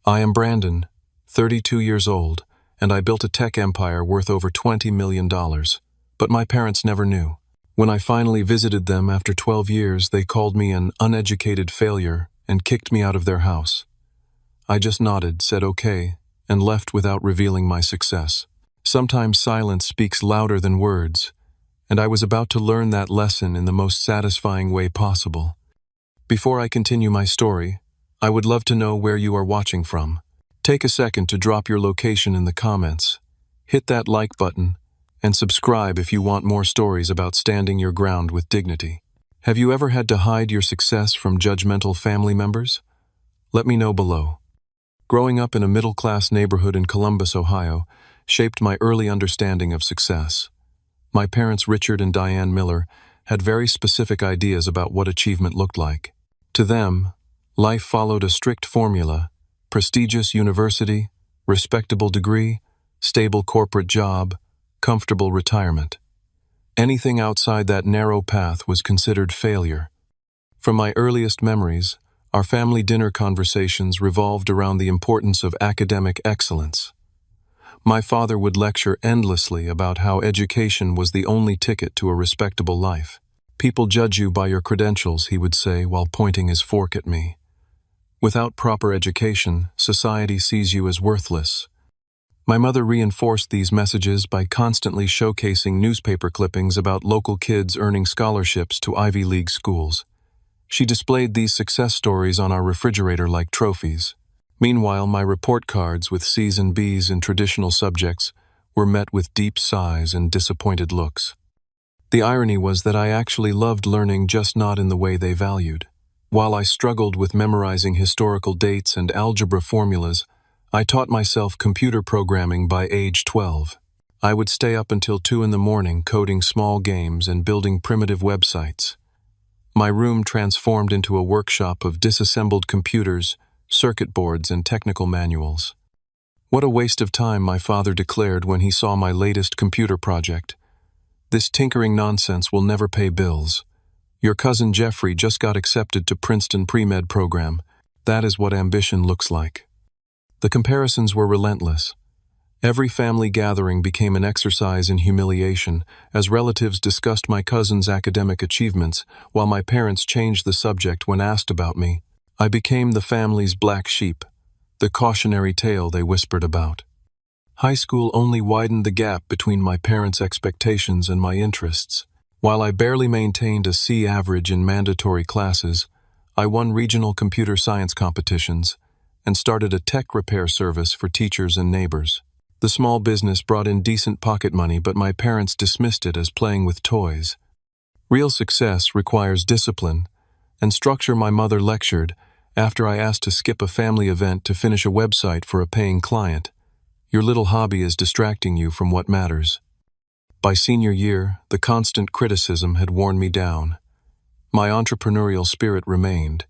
I am Brandon, 32 years old, and I built a tech empire worth over $20 million. But my parents never knew. When I finally visited them after 12 years, they called me an uneducated failure and kicked me out of their house. I just nodded, said okay, and left without revealing my success. Sometimes silence speaks louder than words, and I was about to learn that lesson in the most satisfying way possible. Before I continue my story, I would love to know where you are watching from. Take a second to drop your location in the comments. Hit that like button, and subscribe if you want more stories about standing your ground with dignity. Have you ever had to hide your success from judgmental family members? Let me know below. Growing up in a middle-class neighborhood in Columbus, Ohio, shaped my early understanding of success. My parents, Richard and Diane Miller, had very specific ideas about what achievement looked like. To them, life followed a strict formula: prestigious university, respectable degree, stable corporate job, comfortable retirement. Anything outside that narrow path was considered failure. From my earliest memories, our family dinner conversations revolved around the importance of academic excellence. My father would lecture endlessly about how education was the only ticket to a respectable life. "People judge you by your credentials," he would say while pointing his fork at me. "Without proper education, society sees you as worthless." My mother reinforced these messages by constantly showcasing newspaper clippings about local kids earning scholarships to Ivy League schools. She displayed these success stories on our refrigerator like trophies. Meanwhile, my report cards with C's and B's in traditional subjects were met with deep sighs and disappointed looks. The irony was that I actually loved learning, just not in the way they valued. While I struggled with memorizing historical dates and algebra formulas, I taught myself computer programming by age 12. I would stay up until 2 in the morning coding small games and building primitive websites. My room transformed into a workshop of disassembled computers, circuit boards, and technical manuals. "What a waste of time," my father declared when he saw my latest computer project. "This tinkering nonsense will never pay bills. Your cousin Jeffrey just got accepted to Princeton pre-med program. That is what ambition looks like." The comparisons were relentless. Every family gathering became an exercise in humiliation as relatives discussed my cousin's academic achievements while my parents changed the subject when asked about me. I became the family's black sheep, the cautionary tale they whispered about. High school only widened the gap between my parents' expectations and my interests. While I barely maintained a C average in mandatory classes, I won regional computer science competitions and started a tech repair service for teachers and neighbors. The small business brought in decent pocket money, but my parents dismissed it as playing with toys. Real success requires discipline and structure, my mother lectured after I asked to skip a family event to finish a website for a paying client. "Your little hobby is distracting you from what matters." By senior year, the constant criticism had worn me down. My entrepreneurial spirit remained,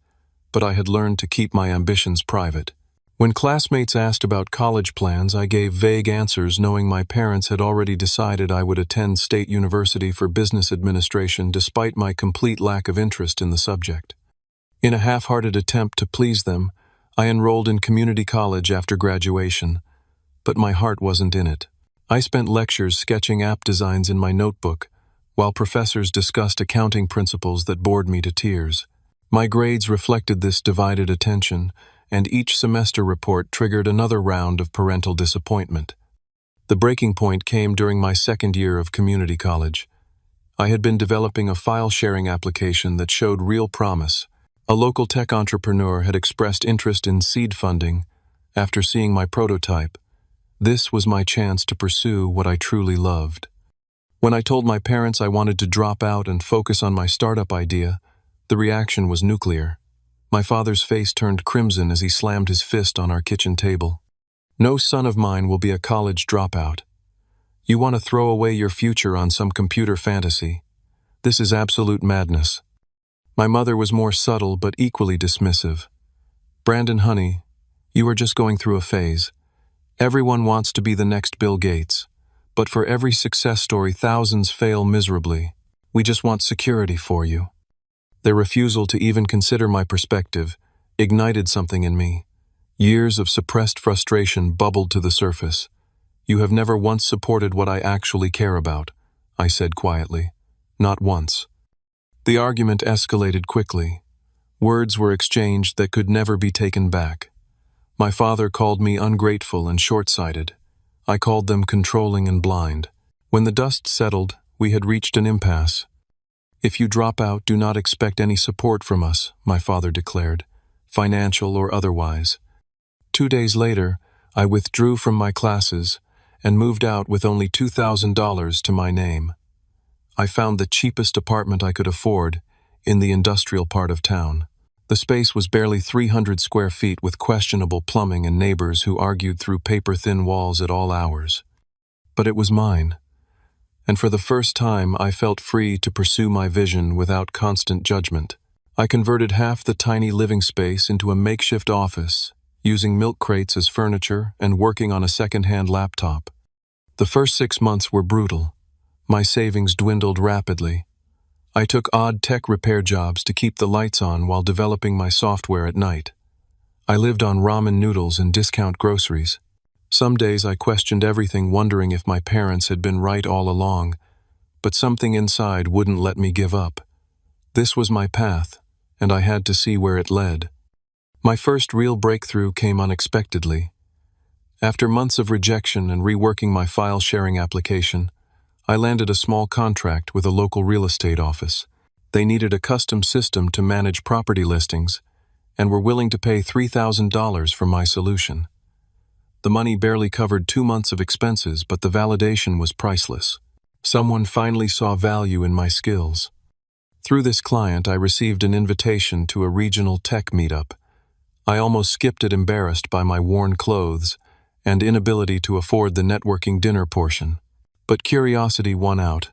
but I had learned to keep my ambitions private. When classmates asked about college plans, I gave vague answers, knowing my parents had already decided I would attend State University for business administration despite my complete lack of interest in the subject. In a half-hearted attempt to please them, I enrolled in community college after graduation, but my heart wasn't in it. I spent lectures sketching app designs in my notebook, while professors discussed accounting principles that bored me to tears. My grades reflected this divided attention, and each semester report triggered another round of parental disappointment. The breaking point came during my second year of community college. I had been developing a file-sharing application that showed real promise. A local tech entrepreneur had expressed interest in seed funding. After seeing my prototype, this was my chance to pursue what I truly loved. When I told my parents I wanted to drop out and focus on my startup idea, the reaction was nuclear. My father's face turned crimson as he slammed his fist on our kitchen table. "No son of mine will be a college dropout. You want to throw away your future on some computer fantasy? This is absolute madness." My mother was more subtle but equally dismissive. "Brandon, honey, you are just going through a phase. Everyone wants to be the next Bill Gates, but for every success story, thousands fail miserably. We just want security for you." Their refusal to even consider my perspective ignited something in me. Years of suppressed frustration bubbled to the surface. "You have never once supported what I actually care about," I said quietly. "Not once." The argument escalated quickly. Words were exchanged that could never be taken back. My father called me ungrateful and short-sighted. I called them controlling and blind. When the dust settled, we had reached an impasse. "If you drop out, do not expect any support from us," my father declared, financial or otherwise. 2 days later, I withdrew from my classes and moved out with only $2,000 to my name. I found the cheapest apartment I could afford in the industrial part of town. The space was barely 300 square feet with questionable plumbing and neighbors who argued through paper-thin walls at all hours. But it was mine, and for the first time I felt free to pursue my vision without constant judgment. I converted half the tiny living space into a makeshift office, using milk crates as furniture and working on a second-hand laptop. The first 6 months were brutal. My savings dwindled rapidly. I took odd tech repair jobs to keep the lights on while developing my software at night. I lived on ramen noodles and discount groceries. Some days I questioned everything, wondering if my parents had been right all along, but something inside wouldn't let me give up. This was my path, and I had to see where it led. My first real breakthrough came unexpectedly. After months of rejection and reworking my file-sharing application, I landed a small contract with a local real estate office. They needed a custom system to manage property listings and were willing to pay $3,000 for my solution. The money barely covered 2 months of expenses, but the validation was priceless. Someone finally saw value in my skills. Through this client, I received an invitation to a regional tech meetup. I almost skipped it, embarrassed by my worn clothes and inability to afford the networking dinner portion. But curiosity won out,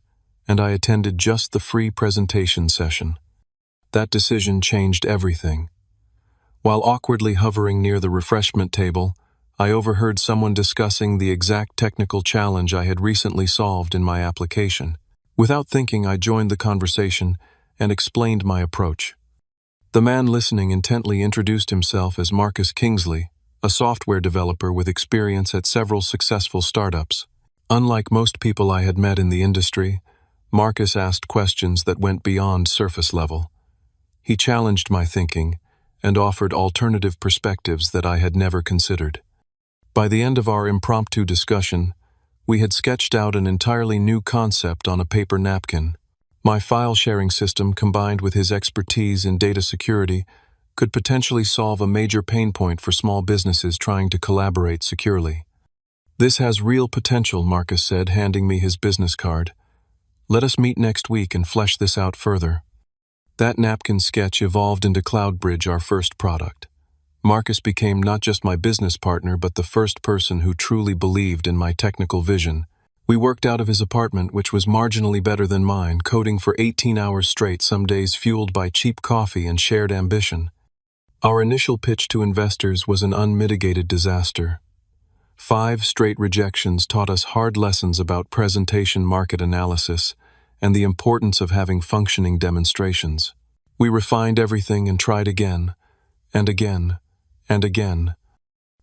and I attended just the free presentation session. That decision changed everything. While awkwardly hovering near the refreshment table, I overheard someone discussing the exact technical challenge I had recently solved in my application. Without thinking, I joined the conversation and explained my approach. The man listening intently introduced himself as Marcus Kingsley, a software developer with experience at several successful startups. Unlike most people I had met in the industry, Marcus asked questions that went beyond surface level. He challenged my thinking and offered alternative perspectives that I had never considered. By the end of our impromptu discussion, we had sketched out an entirely new concept on a paper napkin. My file-sharing system, combined with his expertise in data security, could potentially solve a major pain point for small businesses trying to collaborate securely. "This has real potential," Marcus said, handing me his business card. "Let us meet next week and flesh this out further." That napkin sketch evolved into CloudBridge, our first product. Marcus became not just my business partner, but the first person who truly believed in my technical vision. We worked out of his apartment, which was marginally better than mine, coding for 18 hours straight, some days fueled by cheap coffee and shared ambition. Our initial pitch to investors was an unmitigated disaster. 5 straight rejections taught us hard lessons about presentation, market analysis, and the importance of having functioning demonstrations. We refined everything and tried again, and again, and again.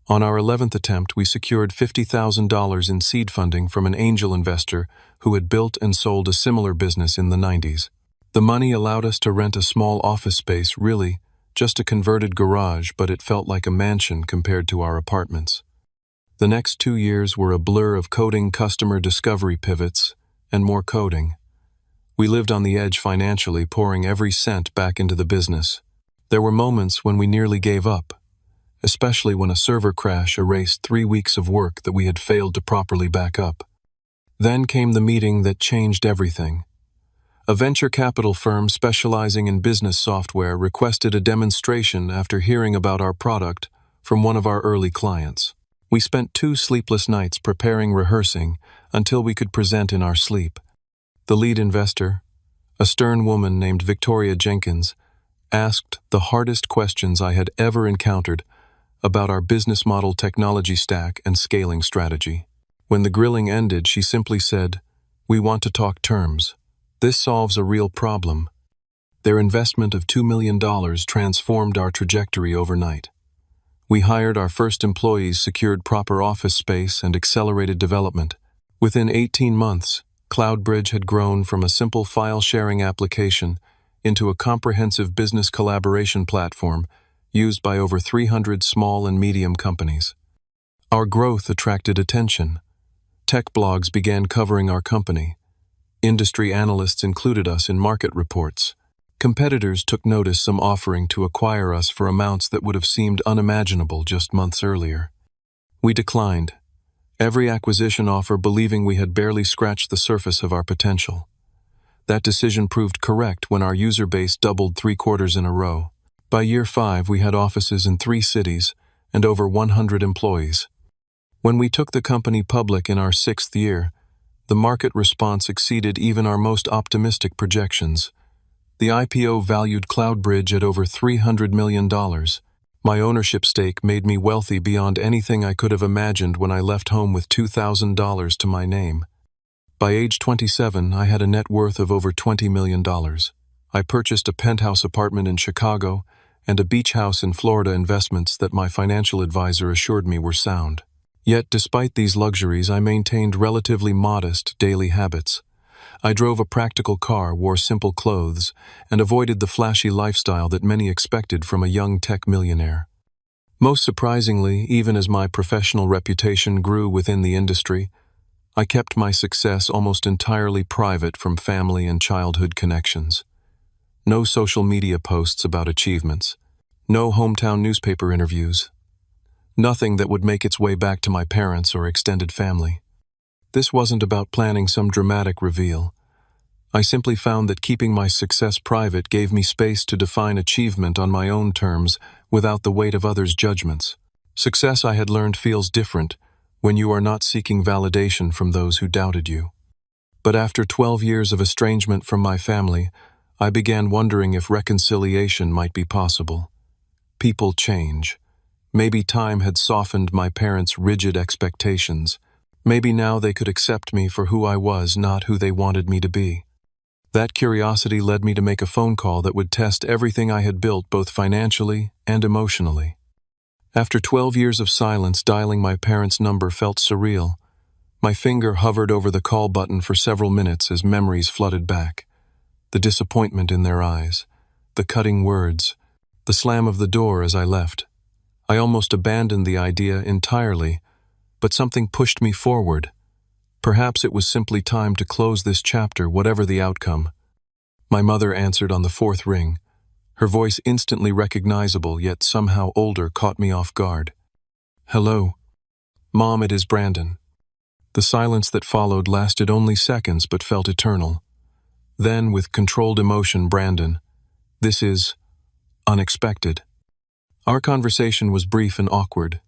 On our 11th attempt, we secured $50,000 in seed funding from an angel investor who had built and sold a similar business in the 90s. The money allowed us to rent a small office space, really just a converted garage, but it felt like a mansion compared to our apartments. The next 2 years were a blur of coding, customer discovery pivots, and more coding. We lived on the edge financially, pouring every cent back into the business. There were moments when we nearly gave up, especially when a server crash erased 3 weeks of work that we had failed to properly back up. Then came the meeting that changed everything. A venture capital firm specializing in business software requested a demonstration after hearing about our product from one of our early clients. We spent 2 sleepless nights preparing, rehearsing, until we could present in our sleep. The lead investor, a stern woman named Victoria Jenkins, asked the hardest questions I had ever encountered about our business model, technology stack, and scaling strategy. When the grilling ended, she simply said, "We want to talk terms. This solves a real problem." Their investment of $2 million transformed our trajectory overnight. We hired our first employees, secured proper office space, and accelerated development. Within 18 months, CloudBridge had grown from a simple file-sharing application into a comprehensive business collaboration platform used by over 300 small and medium companies. Our growth attracted attention. Tech blogs began covering our company. Industry analysts included us in market reports. Competitors took notice, some offering to acquire us for amounts that would have seemed unimaginable just months earlier. We declined every acquisition offer, believing we had barely scratched the surface of our potential. That decision proved correct when our user base doubled 3 quarters in a row. By year 5, we had offices in 3 cities and over 100 employees. When we took the company public in our 6th year, the market response exceeded even our most optimistic projections. The IPO valued CloudBridge at over $300 million. My ownership stake made me wealthy beyond anything I could have imagined when I left home with $2,000 to my name. By age 27, I had a net worth of over $20 million. I purchased a penthouse apartment in Chicago and a beach house in Florida, investments that my financial advisor assured me were sound. Yet, despite these luxuries, I maintained relatively modest daily habits. I drove a practical car, wore simple clothes, and avoided the flashy lifestyle that many expected from a young tech millionaire. Most surprisingly, even as my professional reputation grew within the industry, I kept my success almost entirely private from family and childhood connections. No social media posts about achievements. No hometown newspaper interviews. Nothing that would make its way back to my parents or extended family. This wasn't about planning some dramatic reveal. I simply found that keeping my success private gave me space to define achievement on my own terms without the weight of others' judgments. Success, I had learned, feels different when you are not seeking validation from those who doubted you. But after 12 years of estrangement from my family, I began wondering if reconciliation might be possible. People change. Maybe time had softened my parents' rigid expectations. Maybe now they could accept me for who I was, not who they wanted me to be. That curiosity led me to make a phone call that would test everything I had built, both financially and emotionally. After 12 years of silence, dialing my parents' number felt surreal. My finger hovered over the call button for several minutes as memories flooded back. The disappointment in their eyes, the cutting words, the slam of the door as I left. I almost abandoned the idea entirely, but something pushed me forward. Perhaps it was simply time to close this chapter, whatever the outcome. My mother answered on the 4th ring. Her voice, instantly recognizable yet somehow older, caught me off guard. "Hello." "Mom, it is Brandon." The silence that followed lasted only seconds but felt eternal. Then, with controlled emotion, "Brandon, this is unexpected." Our conversation was brief and awkward.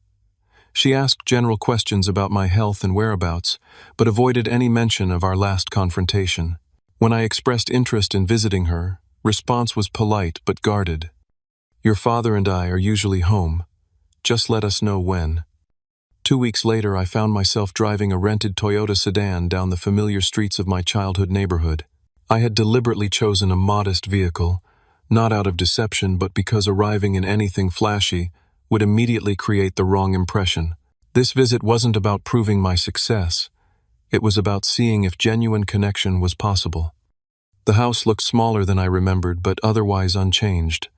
She asked general questions about my health and whereabouts, but avoided any mention of our last confrontation. When I expressed interest in visiting her, response was polite but guarded. "Your father and I are usually home. Just let us know when." 2 weeks later, I found myself driving a rented Toyota sedan down the familiar streets of my childhood neighborhood. I had deliberately chosen a modest vehicle, not out of deception but because arriving in anything flashy would immediately create the wrong impression. This visit wasn't about proving my success. It was about seeing if genuine connection was possible. The house looked smaller than I remembered, but otherwise unchanged.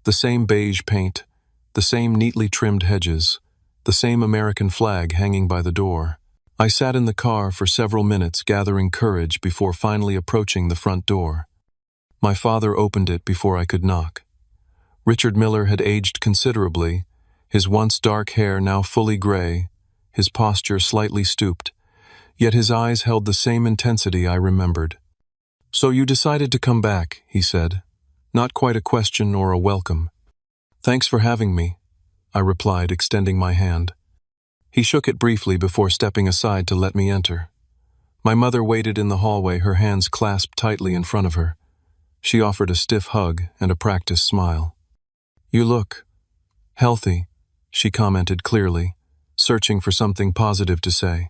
The same beige paint, the same neatly trimmed hedges, the same American flag hanging by the door. I sat in the car for several minutes, gathering courage before finally approaching the front door. My father opened it before I could knock. Richard Miller had aged considerably, his once dark hair now fully gray, his posture slightly stooped, yet his eyes held the same intensity I remembered. "So you decided to come back," he said. Not quite a question or a welcome. "Thanks for having me," I replied, extending my hand. He shook it briefly before stepping aside to let me enter. My mother waited in the hallway, her hands clasped tightly in front of her. She offered a stiff hug and a practiced smile. "You look healthy," she commented clearly, searching for something positive to say.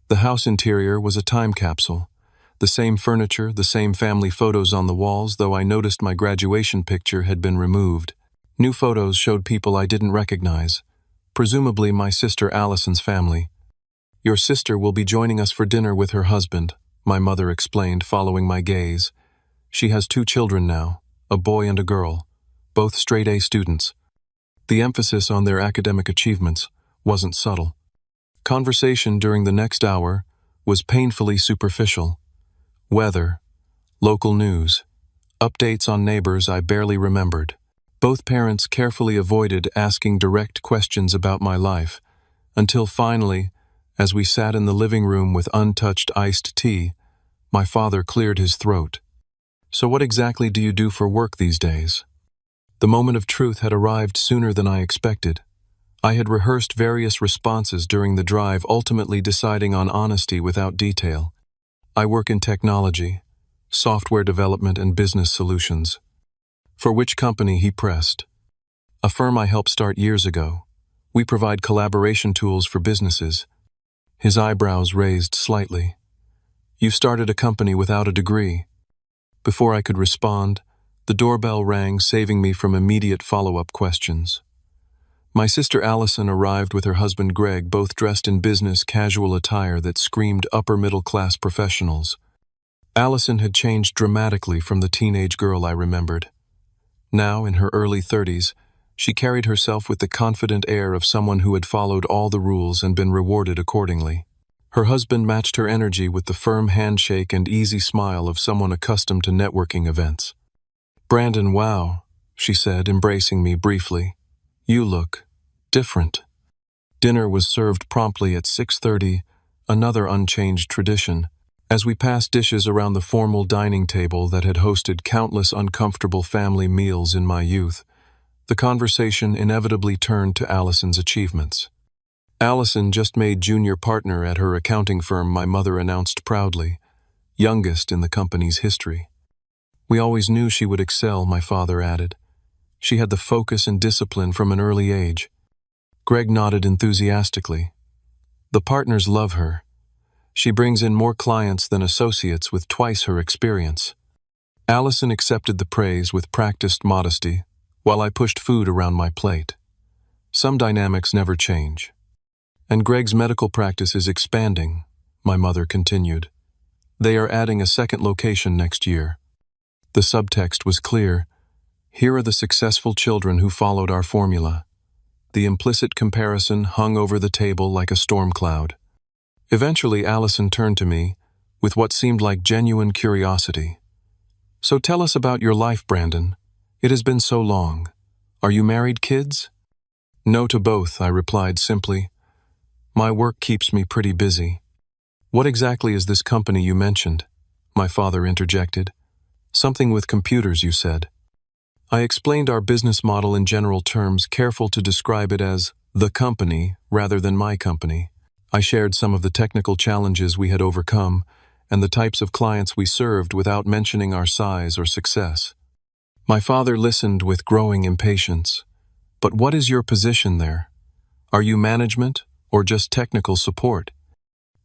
The house interior was a time capsule. The same furniture, the same family photos on the walls, though I noticed my graduation picture had been removed. New photos showed people I didn't recognize, presumably my sister Allison's family. "Your sister will be joining us for dinner with her husband," my mother explained, following my gaze. "She has 2 children now, a boy and a girl, both straight-A students." The emphasis on their academic achievements wasn't subtle. Conversation during the next hour was painfully superficial. Weather, local news, updates on neighbors I barely remembered. Both parents carefully avoided asking direct questions about my life, until finally, as we sat in the living room with untouched iced tea, my father cleared his throat. "So what exactly do you do for work these days?" The moment of truth had arrived sooner than I expected. I had rehearsed various responses during the drive, ultimately deciding on honesty without detail. "I work in technology, software development and business solutions." "For which company?" he pressed. "A firm I helped start years ago. We provide collaboration tools for businesses." His eyebrows raised slightly. "You started a company without a degree." Before I could respond, the doorbell rang, saving me from immediate follow-up questions. My sister Allison arrived with her husband Greg, both dressed in business casual attire that screamed upper-middle-class professionals. Allison had changed dramatically from the teenage girl I remembered. Now, in her early 30s, she carried herself with the confident air of someone who had followed all the rules and been rewarded accordingly. Her husband matched her energy with the firm handshake and easy smile of someone accustomed to networking events. "Brandon, wow," she said, embracing me briefly. "You look different." Dinner was served promptly at 6:30, another unchanged tradition. As we passed dishes around the formal dining table that had hosted countless uncomfortable family meals in my youth, the conversation inevitably turned to Allison's achievements. Allison just made junior partner at her accounting firm, my mother announced proudly, youngest in the company's history. "We always knew she would excel," my father added. "She had the focus and discipline from an early age." Greg nodded enthusiastically. "The partners love her. She brings in more clients than associates with twice her experience." Allison accepted the praise with practiced modesty, while I pushed food around my plate. "Some dynamics never change." "And Greg's medical practice is expanding," my mother continued. "They are adding a second location next year." The subtext was clear. Here are the successful children who followed our formula. The implicit comparison hung over the table like a storm cloud. Eventually, Allison turned to me with what seemed like genuine curiosity. "So tell us about your life, Brandon. It has been so long. Are you married, kids?" "No to both," I replied simply. "My work keeps me pretty busy." "What exactly is this company you mentioned?" my father interjected. "Something with computers, you said." I explained our business model in general terms, careful to describe it as the company rather than my company. I shared some of the technical challenges we had overcome and the types of clients we served without mentioning our size or success. My father listened with growing impatience. "But what is your position there? Are you management or just technical support?"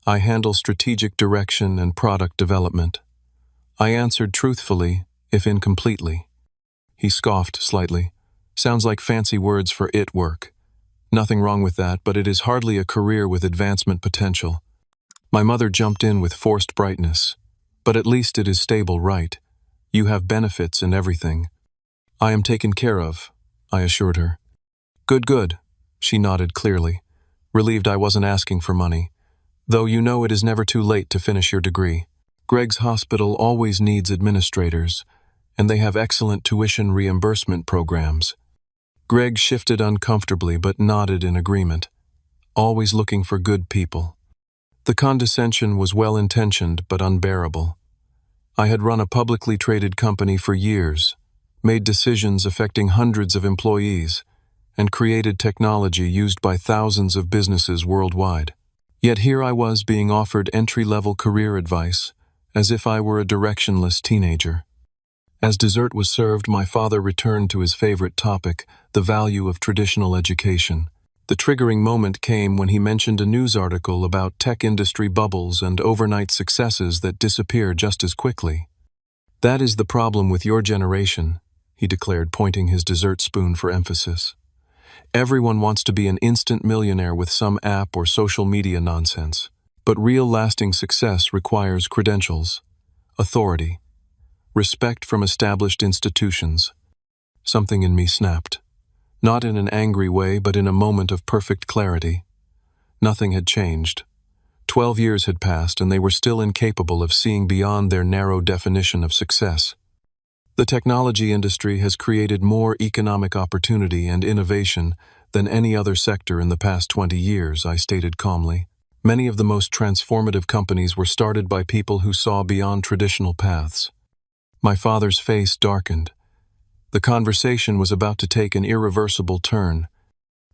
"I handle strategic direction and product development." I answered truthfully, if incompletely. He scoffed slightly. "Sounds like fancy words for it work. Nothing wrong with that, but it is hardly a career with advancement potential." My mother jumped in with forced brightness. "But at least it is stable, right? You have benefits and everything." "I am taken care of," I assured her. "Good, good." She nodded clearly, relieved I wasn't asking for money. "Though you know it is never too late to finish your degree. Greg's hospital always needs administrators, and they have excellent tuition reimbursement programs." Greg shifted uncomfortably but nodded in agreement, always looking for good people. The condescension was well-intentioned but unbearable. I had run a publicly traded company for years, made decisions affecting hundreds of employees, and created technology used by thousands of businesses worldwide. Yet here I was being offered entry-level career advice, as if I were a directionless teenager. As dessert was served, my father returned to his favorite topic, the value of traditional education. The triggering moment came when he mentioned a news article about tech industry bubbles and overnight successes that disappear just as quickly. "That is the problem with your generation," he declared, pointing his dessert spoon for emphasis. Everyone wants to be an instant millionaire with some app or social media nonsense. But real lasting success requires credentials, authority, respect from established institutions. Something in me snapped. Not in an angry way, but in a moment of perfect clarity. Nothing had changed. 12 years had passed, and they were still incapable of seeing beyond their narrow definition of success. The technology industry has created more economic opportunity and innovation than any other sector in the past 20 years, I stated calmly. Many of the most transformative companies were started by people who saw beyond traditional paths. My father's face darkened. The conversation was about to take an irreversible turn.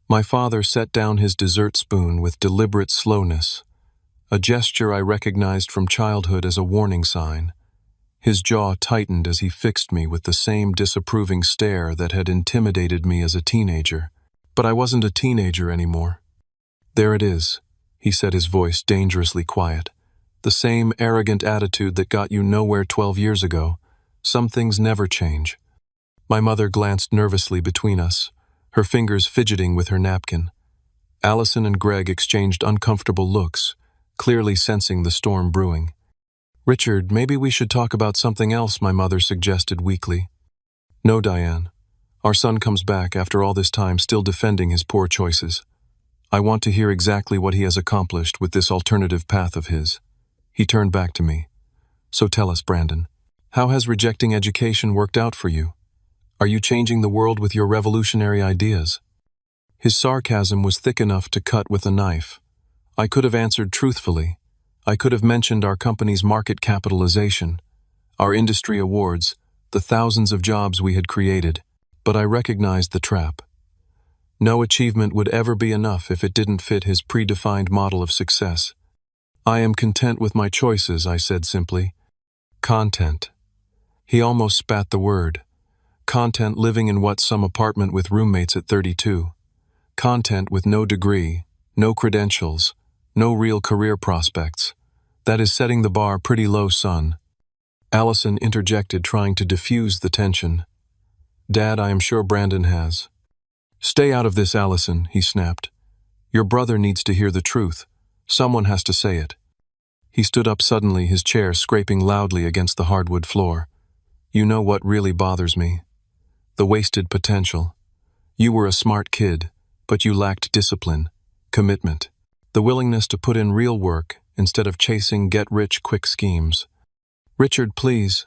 My father set down his dessert spoon with deliberate slowness, a gesture I recognized from childhood as a warning sign. His jaw tightened as he fixed me with the same disapproving stare that had intimidated me as a teenager. But I wasn't a teenager anymore. There it is, he said, his voice dangerously quiet. The same arrogant attitude that got you nowhere 12 years ago. Some things never change. My mother glanced nervously between us, her fingers fidgeting with her napkin. Allison and Greg exchanged uncomfortable looks, clearly sensing the storm brewing. "Richard, maybe we should talk about something else," my mother suggested weakly. "No, Diane. Our son comes back after all this time still defending his poor choices. I want to hear exactly what he has accomplished with this alternative path of his." He turned back to me. "So tell us, Brandon, how has rejecting education worked out for you? Are you changing the world with your revolutionary ideas?" His sarcasm was thick enough to cut with a knife. I could have answered truthfully. I could have mentioned our company's market capitalization, our industry awards, the thousands of jobs we had created, but I recognized the trap. No achievement would ever be enough if it didn't fit his predefined model of success. "I am content with my choices," I said simply. "Content." He almost spat the word. Content living in what, some apartment with roommates at 32. Content with no degree, no credentials, no real career prospects. That is setting the bar pretty low, son. Allison interjected, trying to diffuse the tension. "Dad, I am sure Brandon has." "Stay out of this, Allison," he snapped. "Your brother needs to hear the truth. Someone has to say it." He stood up suddenly, his chair scraping loudly against the hardwood floor. "You know what really bothers me? The wasted potential. You were a smart kid, but you lacked discipline, commitment, the willingness to put in real work instead of chasing get-rich-quick schemes." "Richard, please,"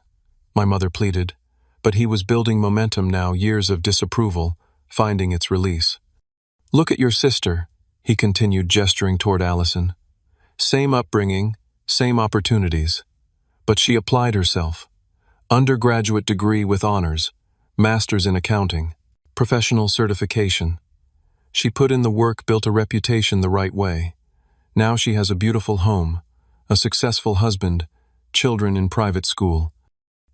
my mother pleaded, but he was building momentum now, years of disapproval, finding its release. "Look at your sister," he continued, gesturing toward Allison. "Same upbringing, same opportunities. But she applied herself. Undergraduate degree with honors, master's in accounting, professional certification. She put in the work, built a reputation the right way. Now she has a beautiful home, a successful husband, children in private school."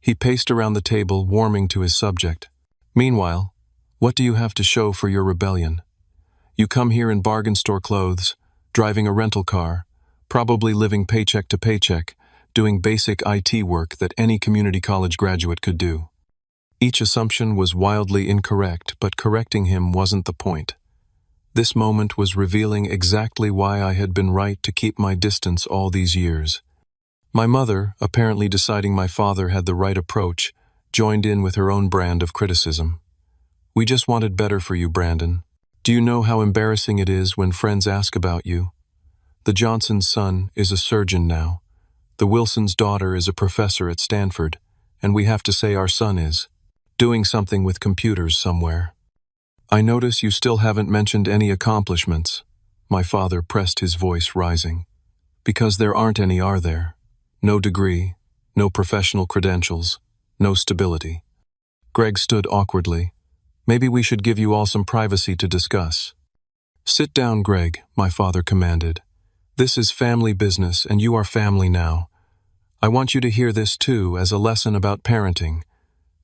He paced around the table, warming to his subject. "Meanwhile, what do you have to show for your rebellion? You come here in bargain store clothes, driving a rental car, probably living paycheck to paycheck, doing basic IT work that any community college graduate could do." Each assumption was wildly incorrect, but correcting him wasn't the point. This moment was revealing exactly why I had been right to keep my distance all these years. My mother, apparently deciding my father had the right approach, joined in with her own brand of criticism. "We just wanted better for you, Brandon. Do you know how embarrassing it is when friends ask about you? The Johnson's son is a surgeon now. The Wilson's daughter is a professor at Stanford, and we have to say our son is doing something with computers somewhere. I notice you still haven't mentioned any accomplishments." My father pressed, his voice rising. "Because there aren't any, are there? No degree, no professional credentials, no stability." Greg stood awkwardly. "Maybe we should give you all some privacy to discuss." "Sit down, Greg," my father commanded. "This is family business, and you are family now. I want you to hear this too, as a lesson about parenting.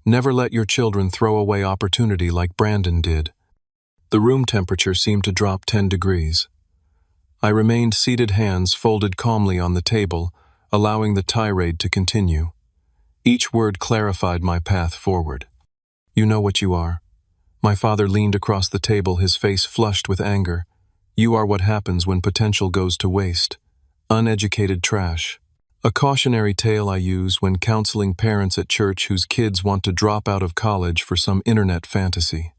Never let your children throw away opportunity like Brandon did." The room temperature seemed to drop 10 degrees. I remained seated, hands folded calmly on the table, allowing the tirade to continue. Each word clarified my path forward. You know what you are. My father leaned across the table, his face flushed with anger. You are what happens when potential goes to waste. Uneducated trash. A cautionary tale I use when counseling parents at church whose kids want to drop out of college for some internet fantasy.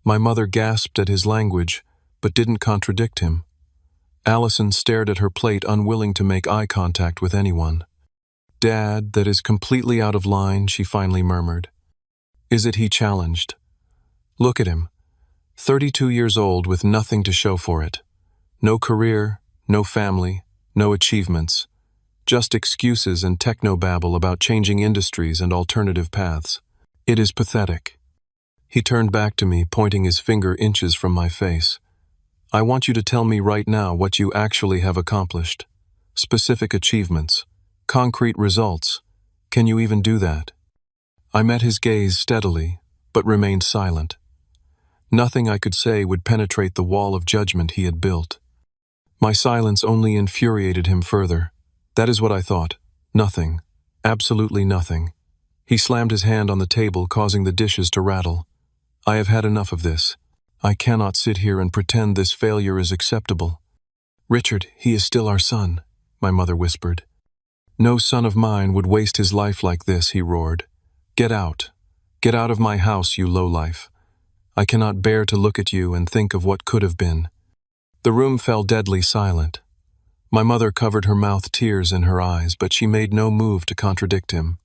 My mother gasped at his language, but didn't contradict him. Allison stared at her plate, unwilling to make eye contact with anyone. Dad, that is completely out of line, she finally murmured. Is it? He challenged. Look at him. 32 years old with nothing to show for it. No career, no family, no achievements. Just excuses and technobabble about changing industries and alternative paths. It is pathetic. He turned back to me, pointing his finger inches from my face. I want you to tell me right now what you actually have accomplished. Specific achievements. Concrete results. Can you even do that? I met his gaze steadily, but remained silent. Nothing I could say would penetrate the wall of judgment he had built. My silence only infuriated him further. That is what I thought. Nothing. Absolutely nothing. He slammed his hand on the table, causing the dishes to rattle. I have had enough of this. I cannot sit here and pretend this failure is acceptable. Richard, he is still our son, my mother whispered. No son of mine would waste his life like this, he roared. Get out. Get out of my house, you lowlife. I cannot bear to look at you and think of what could have been. The room fell deadly silent. My mother covered her mouth, tears in her eyes, but she made no move to contradict him.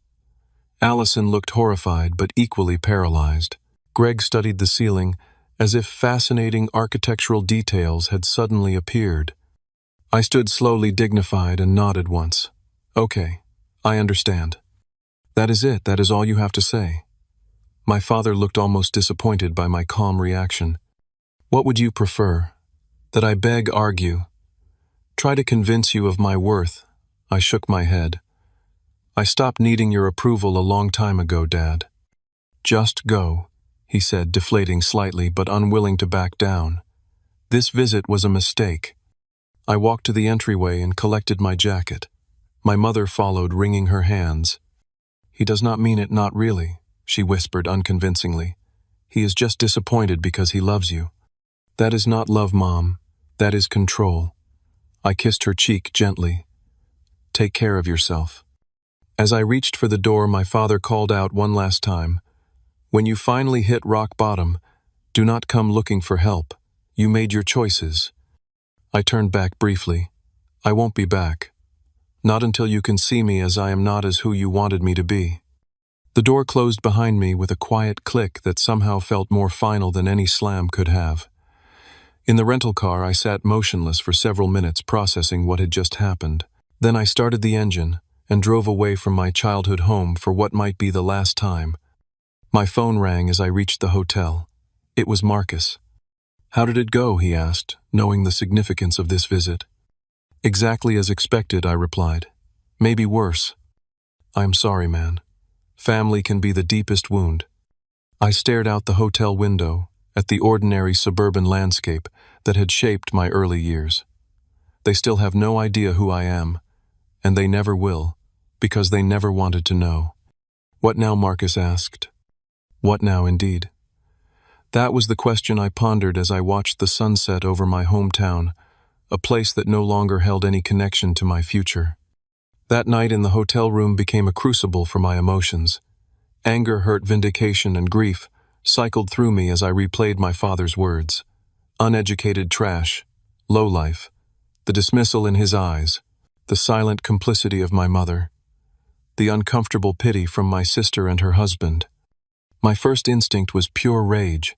Allison looked horrified but equally paralyzed. Greg studied the ceiling, as if fascinating architectural details had suddenly appeared. I stood slowly, dignified, and nodded once. Okay, I understand. That is it, that is all you have to say. My father looked almost disappointed by my calm reaction. What would you prefer? That I beg, argue? Try to convince you of my worth? I shook my head. I stopped needing your approval a long time ago, Dad. Just go, he said, deflating slightly but unwilling to back down. This visit was a mistake. I walked to the entryway and collected my jacket. My mother followed, wringing her hands. He does not mean it, not really, she whispered unconvincingly. He is just disappointed because he loves you. That is not love, Mom. That is control. I kissed her cheek gently. Take care of yourself. As I reached for the door, my father called out one last time. When you finally hit rock bottom, do not come looking for help. You made your choices. I turned back briefly. I won't be back. Not until you can see me as I am, not as who you wanted me to be. The door closed behind me with a quiet click that somehow felt more final than any slam could have. In the rental car, I sat motionless for several minutes, processing what had just happened. Then I started the engine and drove away from my childhood home for what might be the last time. My phone rang as I reached the hotel. It was Marcus. How did it go? He asked, knowing the significance of this visit. Exactly as expected, I replied. Maybe worse. I'm sorry, man. Family can be the deepest wound. I stared out the hotel window at the ordinary suburban landscape that had shaped my early years. They still have no idea who I am, and they never will, because they never wanted to know. What now? Marcus asked. What now, indeed? That was the question I pondered as I watched the sunset over my hometown, a place that no longer held any connection to my future. That night in the hotel room became a crucible for my emotions. Anger, hurt, vindication, and grief cycled through me as I replayed my father's words. Uneducated trash, lowlife, the dismissal in his eyes, the silent complicity of my mother, the uncomfortable pity from my sister and her husband. My first instinct was pure rage.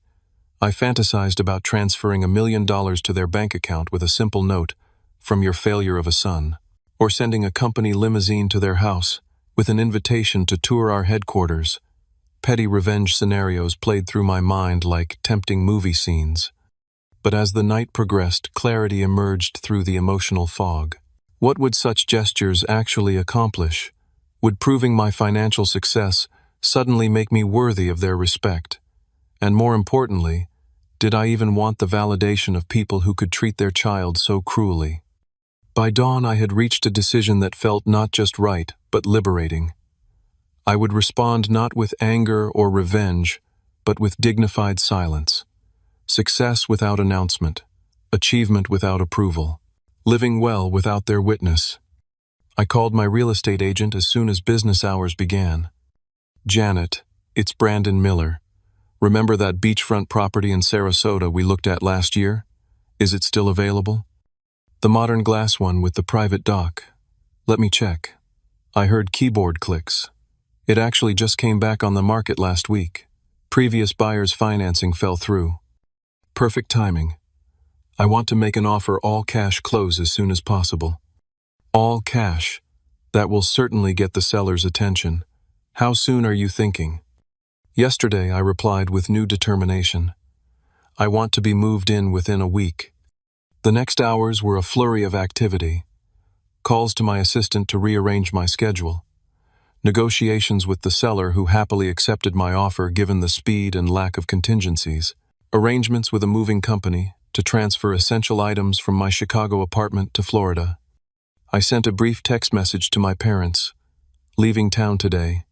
I fantasized about transferring $1 million to their bank account with a simple note, "From your failure of a son," or sending a company limousine to their house with an invitation to tour our headquarters. Petty revenge scenarios played through my mind like tempting movie scenes. But as the night progressed, clarity emerged through the emotional fog. What would such gestures actually accomplish? Would proving my financial success suddenly make me worthy of their respect? And more importantly, did I even want the validation of people who could treat their child so cruelly? By dawn, I had reached a decision that felt not just right, but liberating. I would respond not with anger or revenge, but with dignified silence. Success without announcement. Achievement without approval. Living well without their witness. I called my real estate agent as soon as business hours began. "Janet, it's Brandon Miller. Remember that beachfront property in Sarasota we looked at last year? Is it still available? The modern glass one with the private dock. Let me check." I heard keyboard clicks. It actually just came back on the market last week. Previous buyer's financing fell through. Perfect timing. I want to make an offer all cash close as soon as possible. All cash. That will certainly get the seller's attention. How soon are you thinking? Yesterday, I replied with new determination. I want to be moved in within a week. The next hours were a flurry of activity. Calls to my assistant to rearrange my schedule. Negotiations with the seller who happily accepted my offer given the speed and lack of contingencies. Arrangements with a moving company to transfer essential items from my Chicago apartment to Florida. I sent a brief text message to my parents. "Leaving town today.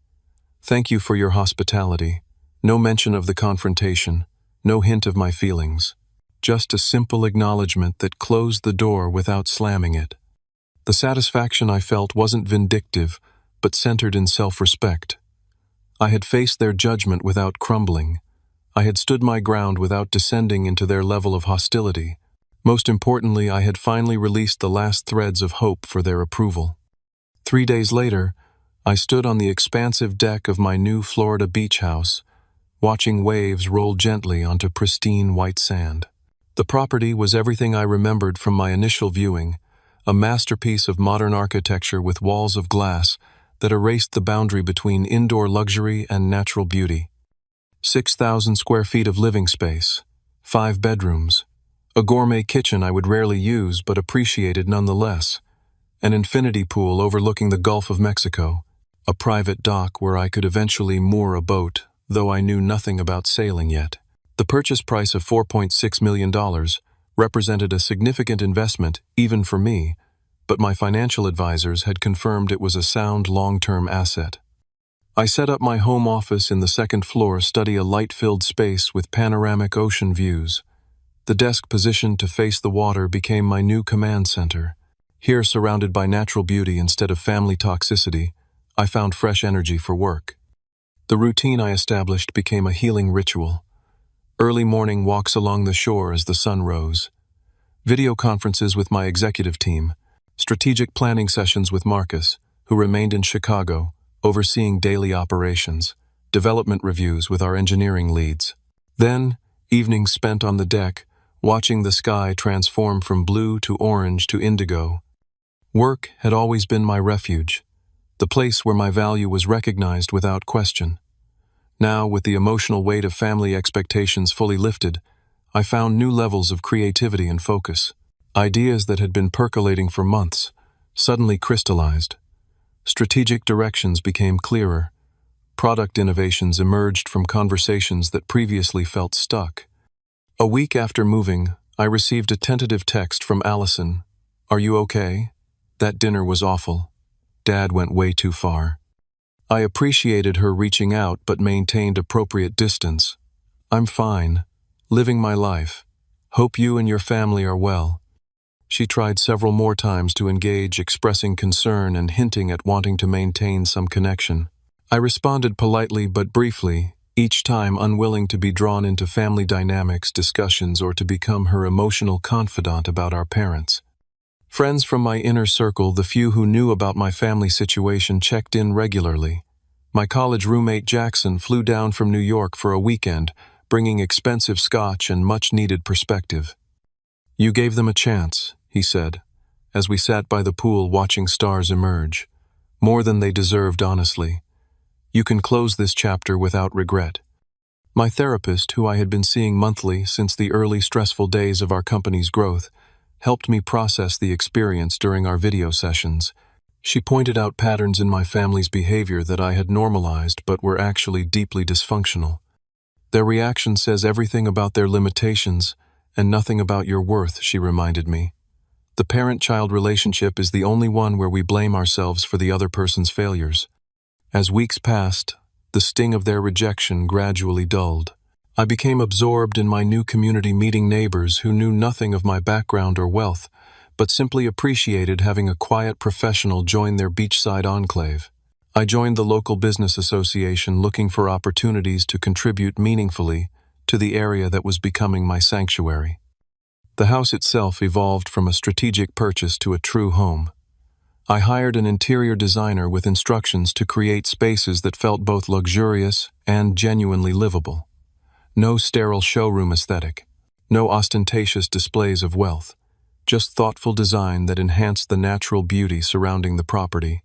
Thank you for your hospitality. No mention of the confrontation. No hint of my feelings. Just a simple acknowledgement that closed the door without slamming it." The satisfaction I felt wasn't vindictive, but centered in self-respect. I had faced their judgment without crumbling. I had stood my ground without descending into their level of hostility. Most importantly, I had finally released the last threads of hope for their approval. 3 days later, I stood on the expansive deck of my new Florida beach house, watching waves roll gently onto pristine white sand. The property was everything I remembered from my initial viewing, a masterpiece of modern architecture with walls of glass that erased the boundary between indoor luxury and natural beauty. 6,000 square feet of living space, 5 bedrooms, a gourmet kitchen I would rarely use but appreciated nonetheless, an infinity pool overlooking the Gulf of Mexico, a private dock where I could eventually moor a boat, though I knew nothing about sailing yet. The purchase price of $4.6 million represented a significant investment even for me, but my financial advisors had confirmed it was a sound long-term asset. I set up my home office in the second floor, study a light-filled space with panoramic ocean views. The desk positioned to face the water became my new command center. Here, surrounded by natural beauty instead of family toxicity, I found fresh energy for work. The routine I established became a healing ritual. Early morning walks along the shore as the sun rose. Video conferences with my executive team. Strategic planning sessions with Marcus, who remained in Chicago, overseeing daily operations, development reviews with our engineering leads. Then, evenings spent on the deck, watching the sky transform from blue to orange to indigo. Work had always been my refuge, the place where my value was recognized without question. Now, with the emotional weight of family expectations fully lifted, I found new levels of creativity and focus. Ideas that had been percolating for months suddenly crystallized. Strategic directions became clearer. Product innovations emerged from conversations that previously felt stuck. A week after moving, I received a tentative text from Allison. "Are you okay? That dinner was awful. Dad went way too far." I appreciated her reaching out but maintained appropriate distance. "I'm fine. Living my life. Hope you and your family are well." She tried several more times to engage, expressing concern and hinting at wanting to maintain some connection. I responded politely but briefly, each time unwilling to be drawn into family dynamics discussions or to become her emotional confidant about our parents. Friends from my inner circle, the few who knew about my family situation, checked in regularly. My college roommate Jackson flew down from New York for a weekend, bringing expensive scotch and much-needed perspective. "You gave them a chance," he said, as we sat by the pool watching stars emerge. "More than they deserved, honestly. You can close this chapter without regret." My therapist, who I had been seeing monthly since the early stressful days of our company's growth, helped me process the experience during our video sessions. She pointed out patterns in my family's behavior that I had normalized but were actually deeply dysfunctional. "Their reaction says everything about their limitations and nothing about your worth," she reminded me. "The parent-child relationship is the only one where we blame ourselves for the other person's failures." As weeks passed, the sting of their rejection gradually dulled. I became absorbed in my new community, meeting neighbors who knew nothing of my background or wealth, but simply appreciated having a quiet professional join their beachside enclave. I joined the local business association, looking for opportunities to contribute meaningfully to the area that was becoming my sanctuary. The house itself evolved from a strategic purchase to a true home. I hired an interior designer with instructions to create spaces that felt both luxurious and genuinely livable. No sterile showroom aesthetic, no ostentatious displays of wealth, just thoughtful design that enhanced the natural beauty surrounding the property.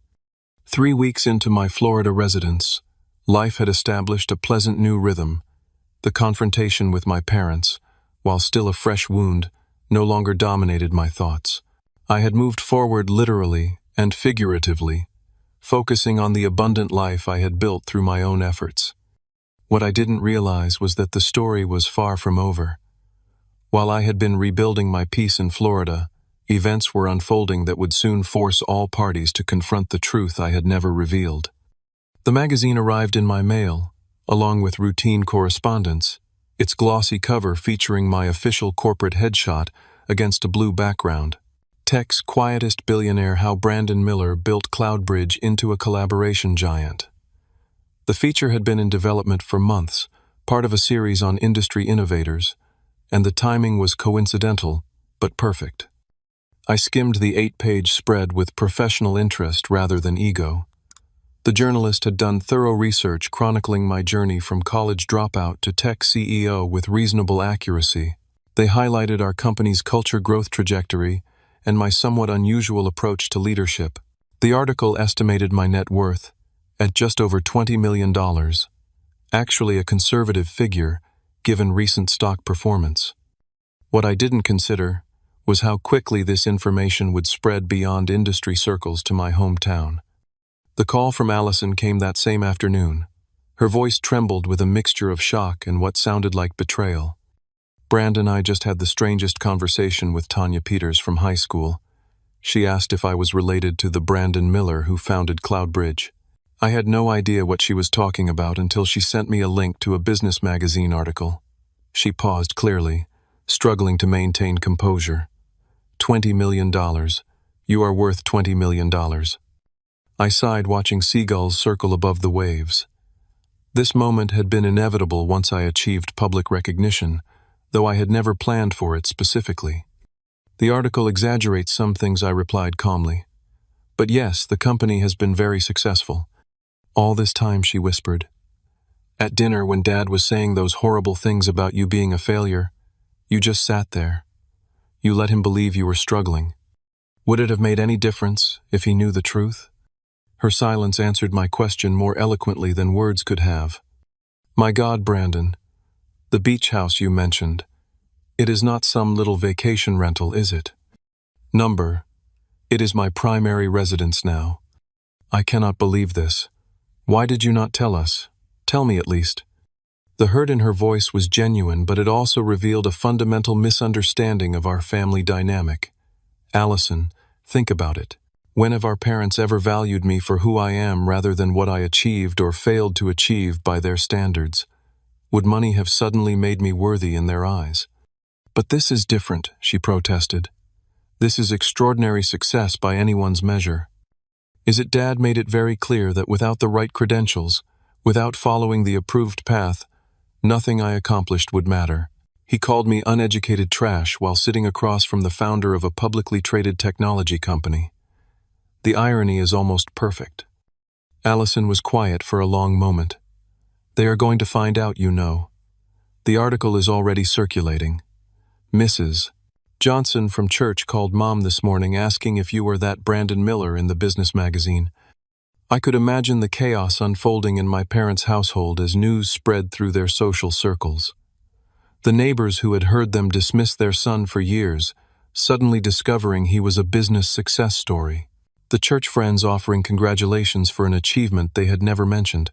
3 weeks into my Florida residence, life had established a pleasant new rhythm. The confrontation with my parents, while still a fresh wound, no longer dominated my thoughts. I had moved forward literally and figuratively, focusing on the abundant life I had built through my own efforts. What I didn't realize was that the story was far from over. While I had been rebuilding my peace in Florida, events were unfolding that would soon force all parties to confront the truth I had never revealed. The magazine arrived in my mail, along with routine correspondence, its glossy cover featuring my official corporate headshot against a blue background. Tech's quietest billionaire: how Brandon Miller built Cloudbridge into a collaboration giant. The feature had been in development for months, part of a series on industry innovators, and the timing was coincidental, but perfect. I skimmed the 8-page spread with professional interest rather than ego. The journalist had done thorough research chronicling my journey from college dropout to tech CEO with reasonable accuracy. They highlighted our company's culture growth trajectory and my somewhat unusual approach to leadership. The article estimated my net worth at just over $20 million, actually a conservative figure given recent stock performance. What I didn't consider was how quickly this information would spread beyond industry circles to my hometown. The call from Allison came that same afternoon. Her voice trembled with a mixture of shock and what sounded like betrayal. Brand and I just had the strangest conversation with Tanya Peters from high school. She asked if I was related to the Brandon Miller who founded Cloudbridge. I had no idea what she was talking about until she sent me a link to a business magazine article. She paused, clearly struggling to maintain composure. $20 million. You are worth $20 million. I sighed, watching seagulls circle above the waves. This moment had been inevitable once I achieved public recognition, though I had never planned for it specifically. The article exaggerates some things, I replied calmly. But yes, the company has been very successful. All this time, she whispered. At dinner, when Dad was saying those horrible things about you being a failure, you just sat there. You let him believe you were struggling. Would it have made any difference if he knew the truth? Her silence answered my question more eloquently than words could have. My God, Brandon, the beach house you mentioned, it is not some little vacation rental, is it? It is my primary residence now. I cannot believe this. Why did you not tell us? Tell me at least. The hurt in her voice was genuine, but it also revealed a fundamental misunderstanding of our family dynamic. Allison, think about it. When have our parents ever valued me for who I am rather than what I achieved or failed to achieve by their standards? Would money have suddenly made me worthy in their eyes? But this is different, she protested. This is extraordinary success by anyone's measure. Is it Dad made it very clear that without the right credentials, without following the approved path, nothing I accomplished would matter. He called me uneducated trash while sitting across from the founder of a publicly traded technology company. The irony is almost perfect. Allison was quiet for a long moment. They are going to find out, you know. The article is already circulating. Mrs. Johnson from church called Mom this morning asking if you were that Brandon Miller in the business magazine. I could imagine the chaos unfolding in my parents' household as news spread through their social circles. The neighbors who had heard them dismiss their son for years, suddenly discovering he was a business success story. The church friends offering congratulations for an achievement they had never mentioned.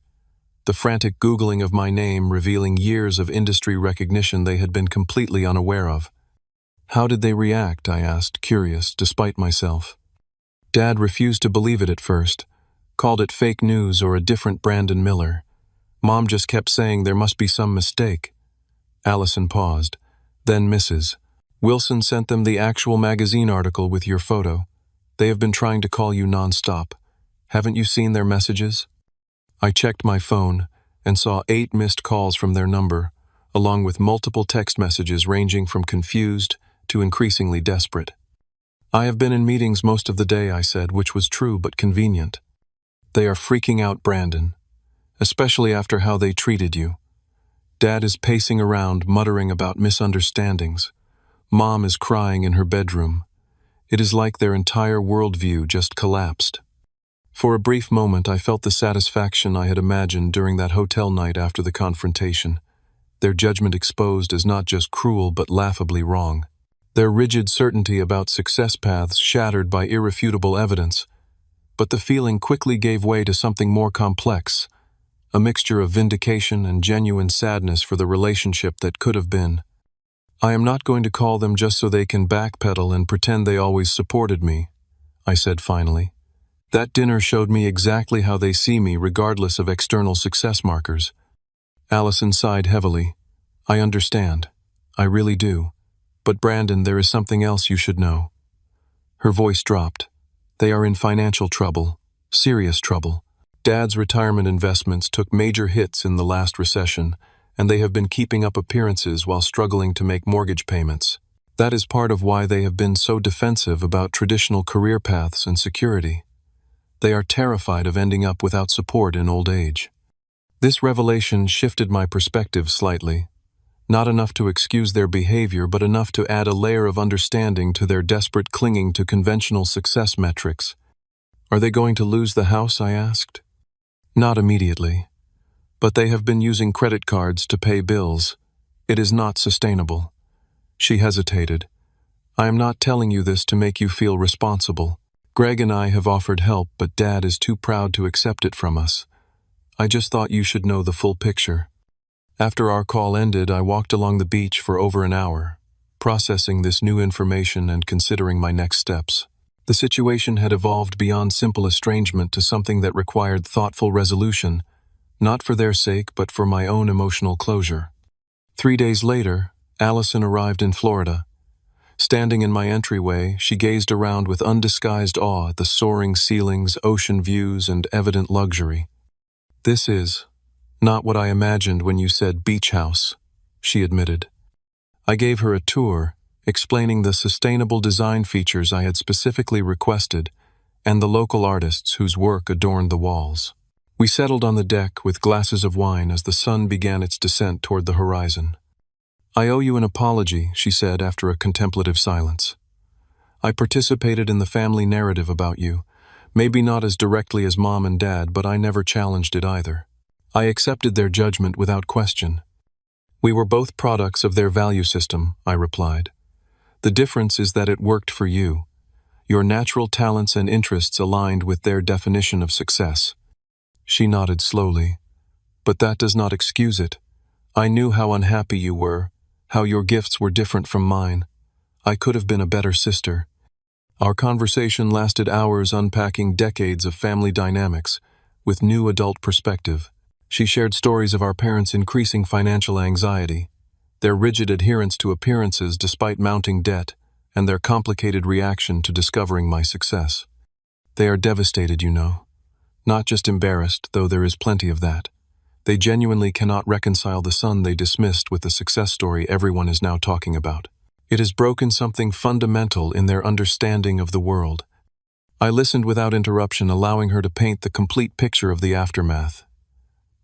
The frantic Googling of my name revealing years of industry recognition they had been completely unaware of. How did they react, I asked, curious, despite myself. Dad refused to believe it at first, called it fake news or a different Brandon Miller. Mom just kept saying there must be some mistake. Allison paused. Then Mrs. Wilson sent them the actual magazine article with your photo. They have been trying to call you nonstop. Haven't you seen their messages? I checked my phone and saw 8 missed calls from their number, along with multiple text messages ranging from confused to increasingly desperate. I have been in meetings most of the day, I said, which was true but convenient. They are freaking out, Brandon, especially after how they treated you. Dad is pacing around, muttering about misunderstandings. Mom is crying in her bedroom. It is like their entire worldview just collapsed. For a brief moment, I felt the satisfaction I had imagined during that hotel night after the confrontation. Their judgment exposed as not just cruel but laughably wrong. Their rigid certainty about success paths shattered by irrefutable evidence. But the feeling quickly gave way to something more complex, a mixture of vindication and genuine sadness for the relationship that could have been. I am not going to call them just so they can backpedal and pretend they always supported me, I said finally. That dinner showed me exactly how they see me regardless of external success markers. Allison sighed heavily. I understand. I really do. But Brandon, there is something else you should know. Her voice dropped. They are in financial trouble. Serious trouble. Dad's retirement investments took major hits in the last recession, and they have been keeping up appearances while struggling to make mortgage payments. That is part of why they have been so defensive about traditional career paths and security. They are terrified of ending up without support in old age. This revelation shifted my perspective slightly. Not enough to excuse their behavior, but enough to add a layer of understanding to their desperate clinging to conventional success metrics. Are they going to lose the house, I asked. Not immediately. But they have been using credit cards to pay bills. It is not sustainable. She hesitated. I am not telling you this to make you feel responsible. Greg and I have offered help, but Dad is too proud to accept it from us. I just thought you should know the full picture. After our call ended, I walked along the beach for over an hour, processing this new information and considering my next steps. The situation had evolved beyond simple estrangement to something that required thoughtful resolution, not for their sake, but for my own emotional closure. 3 days later, Allison arrived in Florida. Standing in my entryway, she gazed around with undisguised awe at the soaring ceilings, ocean views, and evident luxury. This is not what I imagined when you said beach house, she admitted. I gave her a tour, explaining the sustainable design features I had specifically requested and the local artists whose work adorned the walls. We settled on the deck with glasses of wine as the sun began its descent toward the horizon. I owe you an apology, she said after a contemplative silence. I participated in the family narrative about you, maybe not as directly as Mom and Dad, but I never challenged it either. I accepted their judgment without question. We were both products of their value system, I replied. The difference is that it worked for you. Your natural talents and interests aligned with their definition of success. She nodded slowly. But that does not excuse it. I knew how unhappy you were, how your gifts were different from mine. I could have been a better sister. Our conversation lasted hours, unpacking decades of family dynamics with new adult perspective. She shared stories of our parents' increasing financial anxiety, their rigid adherence to appearances despite mounting debt, and their complicated reaction to discovering my success. They are devastated, you know. Not just embarrassed, though there is plenty of that. They genuinely cannot reconcile the son they dismissed with the success story everyone is now talking about. It has broken something fundamental in their understanding of the world. I listened without interruption, allowing her to paint the complete picture of the aftermath.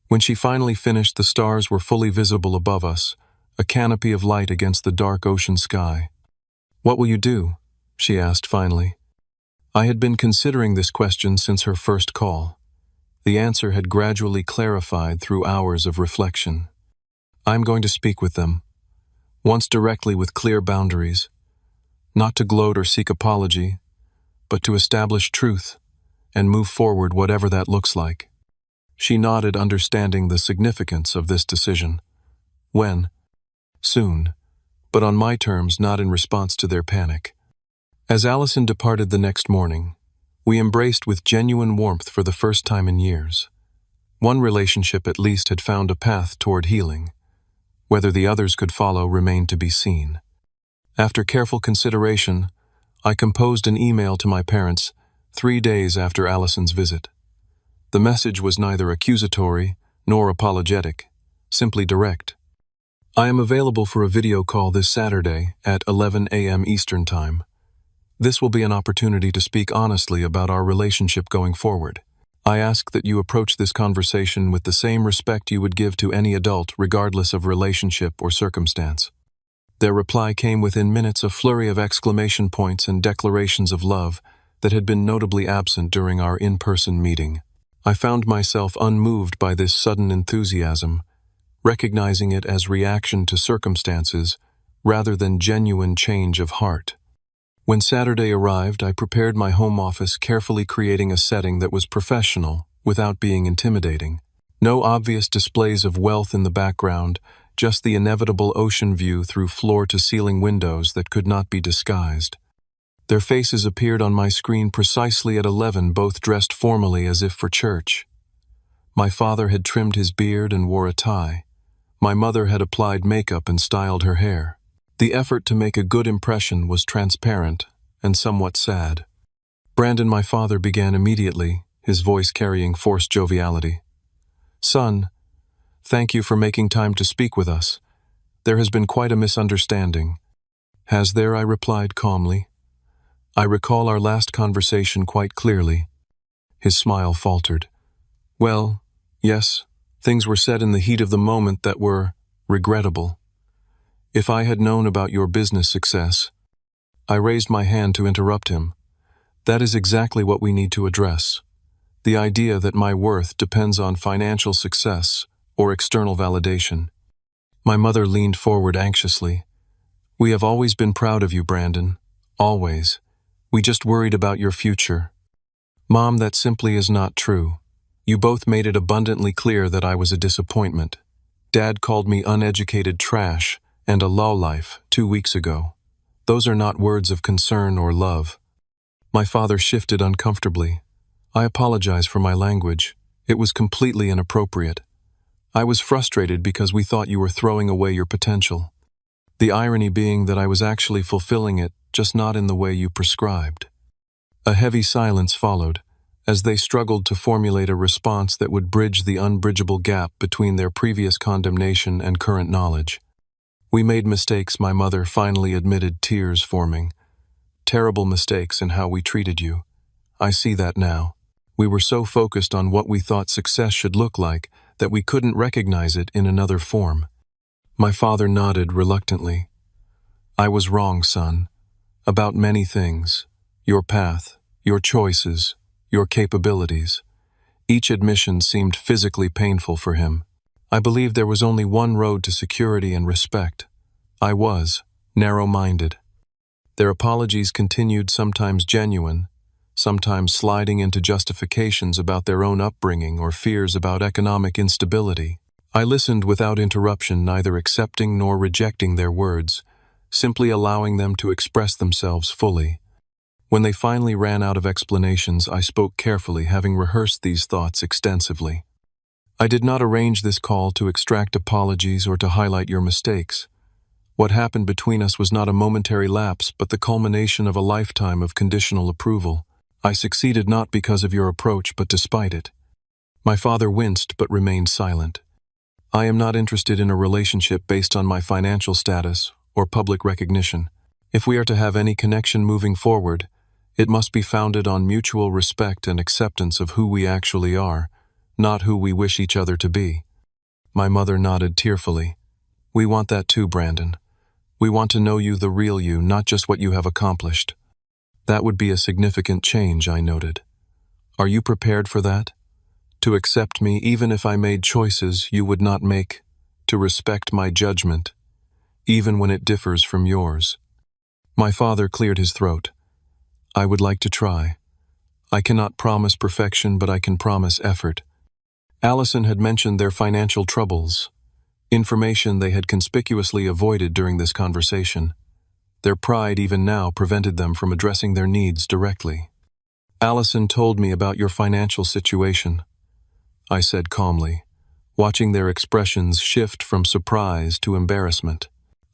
When she finally finished, the stars were fully visible above us, a canopy of light against the dark ocean sky. What will you do? She asked finally. I had been considering this question since her first call. The answer had gradually clarified through hours of reflection. I'm going to speak with them, once directly with clear boundaries, not to gloat or seek apology, but to establish truth and move forward whatever that looks like. She nodded, understanding the significance of this decision. When? Soon, but on my terms, not in response to their panic. As Allison departed the next morning, we embraced with genuine warmth for the first time in years. One relationship at least had found a path toward healing. Whether the others could follow remained to be seen. After careful consideration, I composed an email to my parents 3 days after Allison's visit. The message was neither accusatory nor apologetic, simply direct. I am available for a video call this Saturday at 11 a.m. Eastern Time. This will be an opportunity to speak honestly about our relationship going forward. I ask that you approach this conversation with the same respect you would give to any adult, regardless of relationship or circumstance. Their reply came within minutes, a flurry of exclamation points and declarations of love that had been notably absent during our in-person meeting. I found myself unmoved by this sudden enthusiasm, recognizing it as reaction to circumstances rather than genuine change of heart. When Saturday arrived, I prepared my home office, carefully creating a setting that was professional without being intimidating. No obvious displays of wealth in the background, just the inevitable ocean view through floor-to-ceiling windows that could not be disguised. Their faces appeared on my screen precisely at 11, both dressed formally as if for church. My father had trimmed his beard and wore a tie. My mother had applied makeup and styled her hair. The effort to make a good impression was transparent and somewhat sad. Brandon, my father, began immediately, his voice carrying forced joviality. "Son, thank you for making time to speak with us. There has been quite a misunderstanding." "Has there?" I replied calmly. "I recall our last conversation quite clearly." His smile faltered. "Well, yes, things were said in the heat of the moment that were regrettable. If I had known about your business success..." I raised my hand to interrupt him. "That is exactly what we need to address. The idea that my worth depends on financial success or external validation." My mother leaned forward anxiously. "We have always been proud of you, Brandon. Always. We just worried about your future." "Mom, that simply is not true. You both made it abundantly clear that I was a disappointment. Dad called me uneducated trash and a lowlife 2 weeks ago. Those are not words of concern or love." My father shifted uncomfortably. "I apologize for my language. It was completely inappropriate. I was frustrated because we thought you were throwing away your potential. The irony being that I was actually fulfilling it, just not in the way you prescribed." A heavy silence followed, as they struggled to formulate a response that would bridge the unbridgeable gap between their previous condemnation and current knowledge. "We made mistakes," my mother finally admitted, tears forming. "Terrible mistakes in how we treated you. I see that now. We were so focused on what we thought success should look like that we couldn't recognize it in another form." My father nodded reluctantly. "I was wrong, son. About many things. Your path, your choices, your capabilities." Each admission seemed physically painful for him. I believed there was only one road to security and respect. I was narrow-minded. Their apologies continued, sometimes genuine, sometimes sliding into justifications about their own upbringing or fears about economic instability. I listened without interruption, neither accepting nor rejecting their words, simply allowing them to express themselves fully. When they finally ran out of explanations, I spoke carefully, having rehearsed these thoughts extensively. "I did not arrange this call to extract apologies or to highlight your mistakes. What happened between us was not a momentary lapse, but the culmination of a lifetime of conditional approval. I succeeded not because of your approach, but despite it." My father winced but remained silent. "I am not interested in a relationship based on my financial status or public recognition. If we are to have any connection moving forward, it must be founded on mutual respect and acceptance of who we actually are, not who we wish each other to be." My mother nodded tearfully. "We want that too, Brandon. We want to know you, the real you, not just what you have accomplished." "That would be a significant change," I noted. "Are you prepared for that? To accept me even if I made choices you would not make, to respect my judgment, even when it differs from yours?" My father cleared his throat. "I would like to try. I cannot promise perfection, but I can promise effort." Allison had mentioned their financial troubles, information they had conspicuously avoided during this conversation. Their pride even now prevented them from addressing their needs directly. "Allison told me about your financial situation," I said calmly. watching their expressions shift from surprise to embarrassment.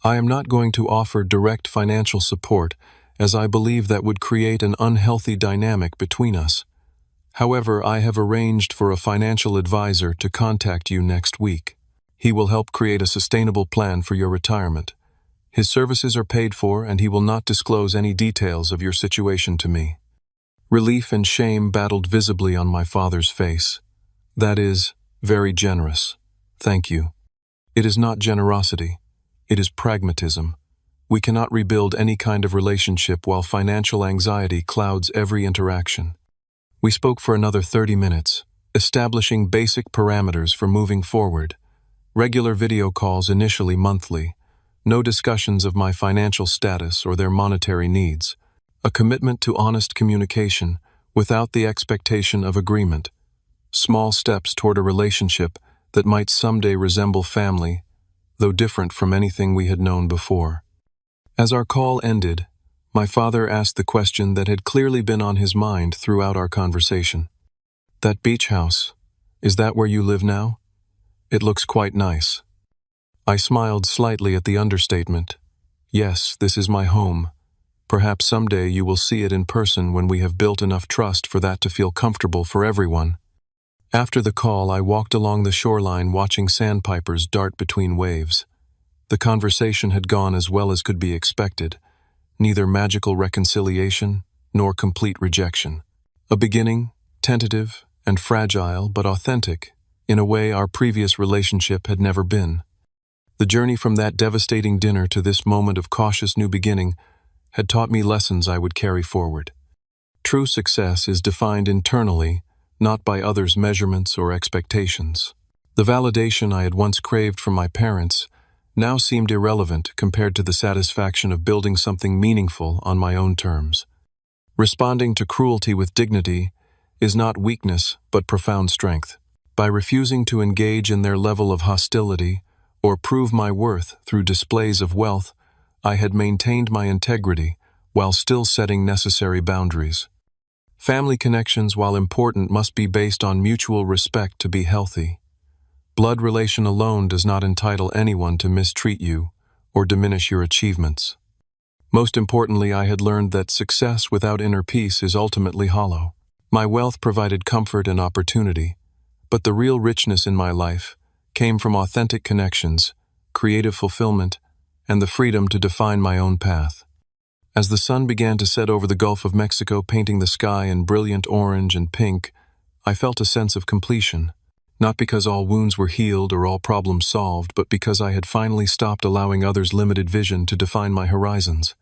I am not going to offer direct financial support, as I believe that would create an unhealthy dynamic between us. However, I have arranged for a financial advisor to contact you next week. He will help create a sustainable plan for your retirement. His services are paid for, and he will not disclose any details of your situation to me. Relief and shame battled visibly on my father's face. That is very generous. Thank you. It is not generosity. It is pragmatism. We cannot rebuild any kind of relationship while financial anxiety clouds every interaction. We spoke for another 30 minutes, establishing basic parameters for moving forward. Regular video calls initially monthly. No discussions of my financial status or their monetary needs. A commitment to honest communication without the expectation of agreement. Small steps toward a relationship that might someday resemble family, though different from anything we had known before. As our call ended, my father asked the question that had clearly been on his mind throughout our conversation. That beach house, is that where you live now? It looks quite nice. I smiled slightly at the understatement. Yes, this is my home. Perhaps someday you will see it in person when we have built enough trust for that to feel comfortable for everyone. After the call, I walked along the shoreline watching sandpipers dart between waves. The conversation had gone as well as could be expected. Neither magical reconciliation nor complete rejection. A beginning, tentative and fragile but authentic, in a way our previous relationship had never been. The journey from that devastating dinner to this moment of cautious new beginning had taught me lessons I would carry forward. True success is defined internally, not by others' measurements or expectations. The validation I had once craved from my parents now seemed irrelevant compared to the satisfaction of building something meaningful on my own terms. Responding to cruelty with dignity is not weakness but profound strength. By refusing to engage in their level of hostility or prove my worth through displays of wealth, I had maintained my integrity while still setting necessary boundaries. Family connections, while important, must be based on mutual respect to be healthy. Blood relation alone does not entitle anyone to mistreat you or diminish your achievements. Most importantly, I had learned that success without inner peace is ultimately hollow. My wealth provided comfort and opportunity, but the real richness in my life came from authentic connections, creative fulfillment, and the freedom to define my own path. As the sun began to set over the Gulf of Mexico, painting the sky in brilliant orange and pink, I felt a sense of completion. Not because all wounds were healed or all problems solved, but because I had finally stopped allowing others' limited vision to define my horizons.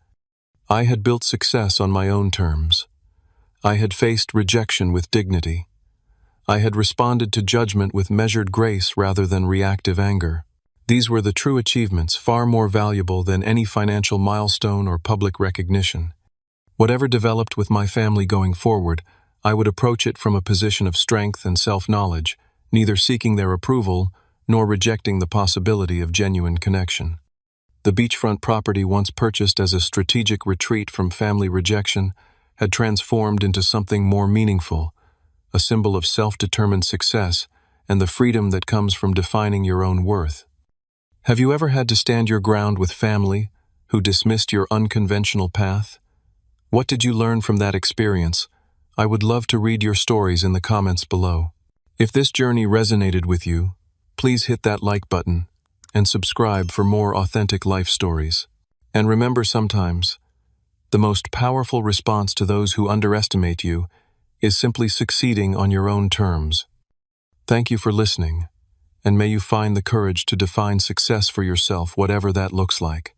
I had built success on my own terms. I had faced rejection with dignity. I had responded to judgment with measured grace rather than reactive anger. These were the true achievements, far more valuable than any financial milestone or public recognition. Whatever developed with my family going forward, I would approach it from a position of strength and self-knowledge, neither seeking their approval nor rejecting the possibility of genuine connection. The beachfront property, once purchased as a strategic retreat from family rejection, had transformed into something more meaningful, a symbol of self-determined success and the freedom that comes from defining your own worth. Have you ever had to stand your ground with family who dismissed your unconventional path? What did you learn from that experience? I would love to read your stories in the comments below. If this journey resonated with you, please hit that like button and subscribe for more authentic life stories. And remember, sometimes, the most powerful response to those who underestimate you is simply succeeding on your own terms. Thank you for listening, and may you find the courage to define success for yourself, whatever that looks like.